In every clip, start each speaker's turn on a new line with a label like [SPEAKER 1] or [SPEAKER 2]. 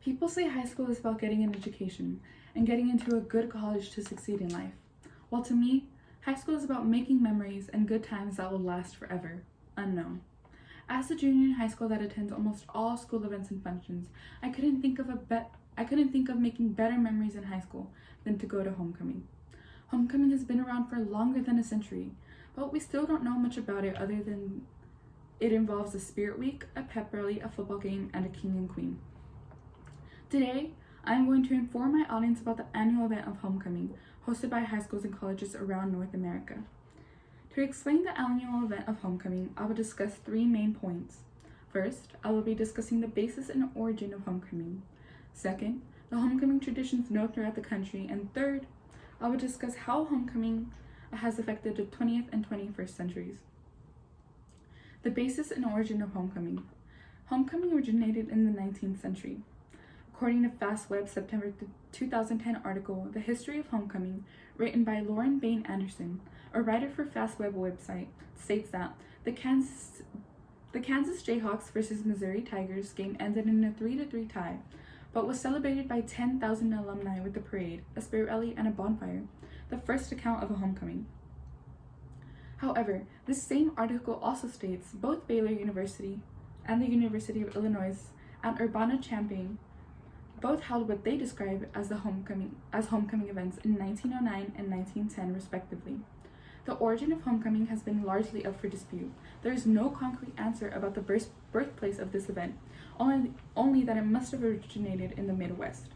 [SPEAKER 1] People say high school is about getting an education and getting into a good college to succeed in life. While to me, high school is about making memories and good times that will last forever. Unknown. As a junior in high school that attends almost all school events and functions, I couldn't think of making better memories in high school than to go to homecoming. Homecoming has been around for longer than a century, but we still don't know much about it other than it involves a spirit week, a pep rally, a football game, and a king and queen. Today, I am going to inform my audience about the annual event of homecoming, hosted by high schools and colleges around North America. To explain the annual event of homecoming, I will discuss three main points. First, I will be discussing the basis and origin of homecoming. Second, the homecoming traditions known throughout the country. And third, I will discuss how homecoming has affected the 20th and 21st centuries. The basis and origin of homecoming. Homecoming originated in the 19th century. According to FastWeb's September 2010 article, The History of Homecoming, written by Lauren Bain Anderson, a writer for FastWeb website, states that the Kansas Jayhawks versus Missouri Tigers game ended in a 3-3 tie, but was celebrated by 10,000 alumni with a parade, a spirit rally, and a bonfire, the first account of a homecoming. However, this same article also states both Baylor University and the University of Illinois at Urbana-Champaign both held what they describe as homecoming events in 1909 and 1910 respectively. The origin of homecoming has been largely up for dispute. There is no concrete answer about the birthplace of this event, only that it must have originated in the Midwest.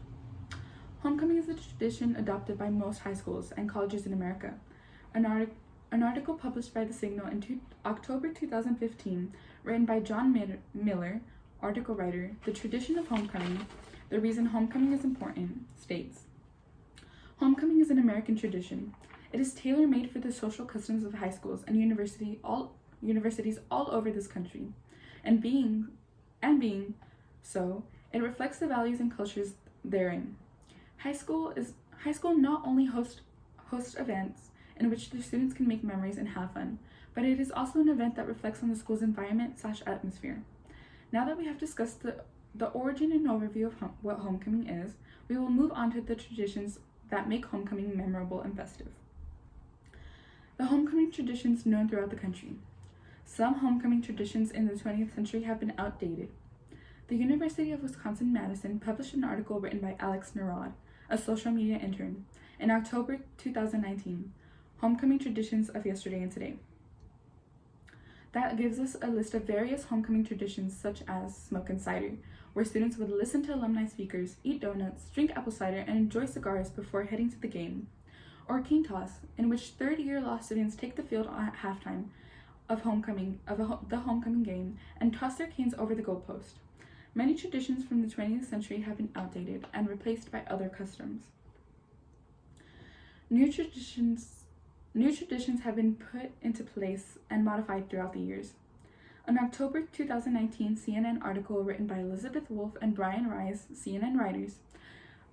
[SPEAKER 1] Homecoming is a tradition adopted by most high schools and colleges in America. An article published by The Signal in October 2015, written by John Miller, article writer, The Tradition of Homecoming, The Reason Homecoming is Important, states, homecoming is an American tradition. It is tailor-made for the social customs of high schools and universities all over this country. And being so, it reflects the values and cultures therein. High school not only hosts events in which the students can make memories and have fun, but it is also an event that reflects on the school's environment/atmosphere. Now that we have discussed the origin and overview of what homecoming is, we will move on to the traditions that make homecoming memorable and festive. The homecoming traditions known throughout the country. Some homecoming traditions in the 20th century have been outdated. The University of Wisconsin-Madison published an article written by Alex Narod, a social media intern, in October 2019, Homecoming Traditions of Yesterday and Today. That gives us a list of various homecoming traditions such as smoke and cider, where students would listen to alumni speakers, eat donuts, drink apple cider, and enjoy cigars before heading to the game. Or cane toss, in which third-year law students take the field at halftime of the homecoming game and toss their canes over the goalpost. Many traditions from the 20th century have been outdated and replaced by other customs. New traditions have been put into place and modified throughout the years. An October 2019 CNN article written by Elizabeth Wolfe and Brian Rise, CNN writers,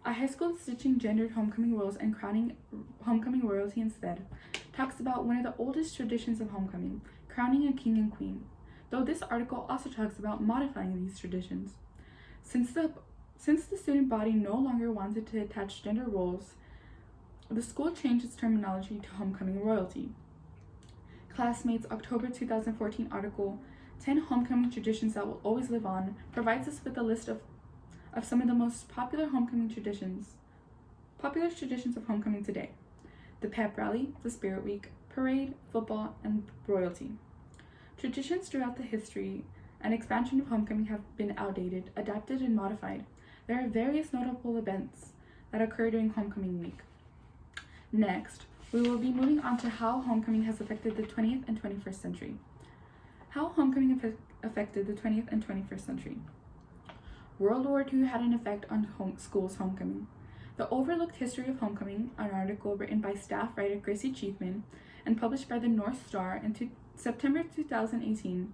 [SPEAKER 1] a high school ditching gendered homecoming roles and crowning homecoming royalty instead, talks about one of the oldest traditions of homecoming, crowning a king and queen, though this article also talks about modifying these traditions. Since the student body no longer wanted to attach gender roles, the school changed its terminology to homecoming royalty. Classmates' October 2014 article, 10 Homecoming Traditions That Will Always Live On, provides us with a list of some of the most popular traditions of homecoming today. The pep rally, the spirit week, parade, football, and royalty. Traditions throughout the history and expansion of homecoming have been outdated, adapted, and modified. There are various notable events that occur during homecoming week. Next, we will be moving on to how homecoming has affected the 20th and 21st century. How homecoming affected the 20th and 21st century. World War II had an effect on schools' homecoming. The Overlooked History of Homecoming, an article written by staff writer Gracie Chiefman and published by the North Star in September 2018,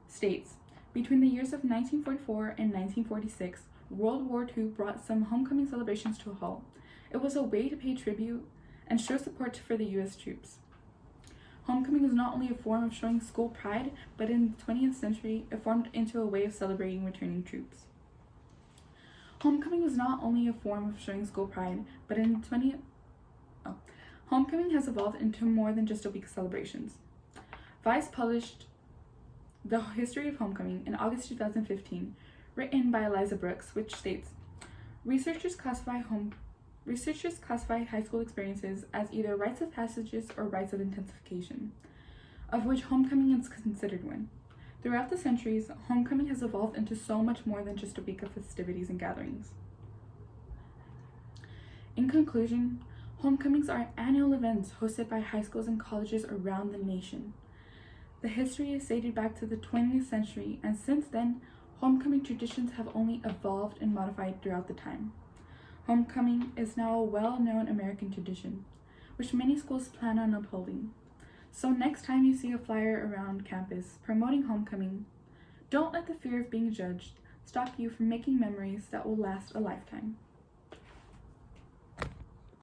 [SPEAKER 1] states, between the years of 1944 and 1946, World War II brought some homecoming celebrations to a halt. It was a way to pay tribute and show support for the U.S. troops. Homecoming is not only a form of showing school pride, but in the 20th century, it formed into a way of celebrating returning troops. Homecoming was not only a form of showing school pride, but homecoming has evolved into more than just a week of celebrations. Vice published The History of Homecoming in August 2015, written by Eliza Brooks, which states, Researchers classify high school experiences as either rites of passages or rites of intensification, of which homecoming is considered one. Throughout the centuries, homecoming has evolved into so much more than just a week of festivities and gatherings. In conclusion, homecomings are annual events hosted by high schools and colleges around the nation. The history is dated back to the 20th century, and since then, homecoming traditions have only evolved and modified throughout the time. Homecoming is now a well-known American tradition, which many schools plan on upholding. So next time you see a flyer around campus promoting homecoming, don't let the fear of being judged stop you from making memories that will last a lifetime.